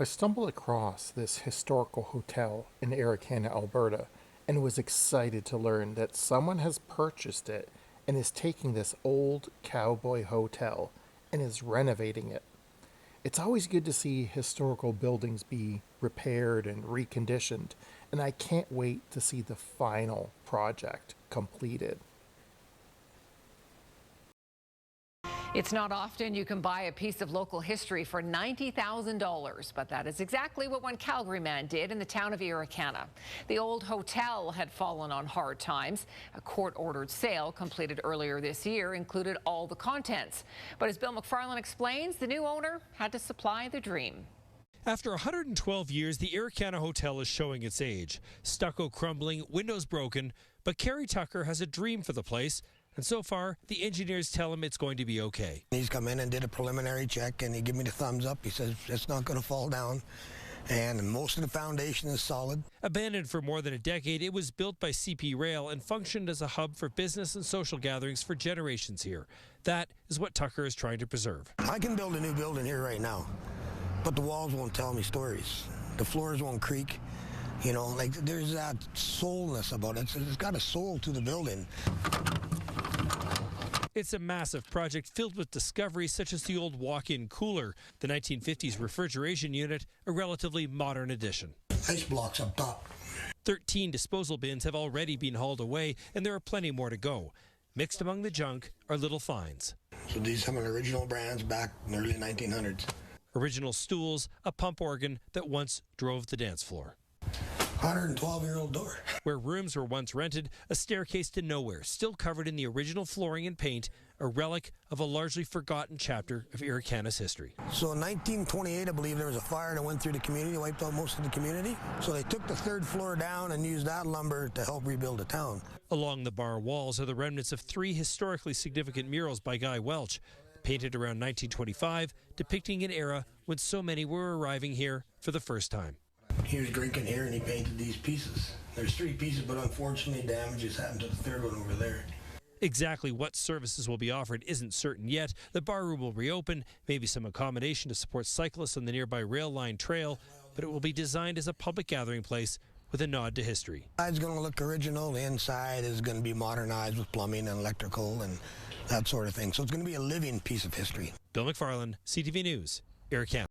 I stumbled across this historical hotel in Irricana, Alberta, and was excited to learn that someone has purchased it and is taking this old cowboy hotel and is renovating it. It's always good to see historical buildings be repaired and reconditioned, and I can't wait to see the final project completed. It's not often you can buy a piece of local history for $90,000, but that is exactly what one Calgary man did in the town of Irricana. The old hotel had fallen on hard times. A court-ordered sale completed earlier this year included all the contents. But as Bill McFarland explains, the new owner had to supply the dream. After 112 years, the Irricana Hotel is showing its age. Stucco crumbling, windows broken, but Kerry Tucker has a dream for the place. And so far, the engineers tell him it's going to be okay. He's come in and did a preliminary check, and he gave me the thumbs up. He says it's not going to fall down, and most of the foundation is solid. Abandoned for more than a decade, it was built by CP Rail and functioned as a hub for business and social gatherings for generations here. That is what Tucker is trying to preserve. I can build a new building here right now, but the walls won't tell me stories. The floors won't creak. You know, like there's that soulness about it. It's got a soul to the building. It's a massive project filled with discoveries such as the old walk-in cooler, the 1950s refrigeration unit, a relatively modern addition. Ice blocks up top. 13 disposal bins have already been hauled away, and there are plenty more to go. Mixed among the junk are little finds. So these are some of the original brands back in the early 1900s. Original stools, a pump organ that once drove the dance floor. 112-year-old door. Where rooms were once rented, a staircase to nowhere, still covered in the original flooring and paint, a relic of a largely forgotten chapter of Irricana's history. So in 1928, I believe there was a fire that went through the community, wiped out most of the community. So they took the third floor down and used that lumber to help rebuild the town. Along the bar walls are the remnants of 3 historically significant murals by Guy Welch, painted around 1925, depicting an era when so many were arriving here for the first time. He was drinking here and he painted these pieces. There's 3 pieces, but unfortunately damages happened to the third one over there. Exactly what services will be offered isn't certain yet. The bar room will reopen, maybe some accommodation to support cyclists on the nearby rail line trail, but it will be designed as a public gathering place with a nod to history. It's going to look original. The inside is going to be modernized with plumbing and electrical and that sort of thing. So it's going to be a living piece of history. Bill McFarland, CTV News, Irricana.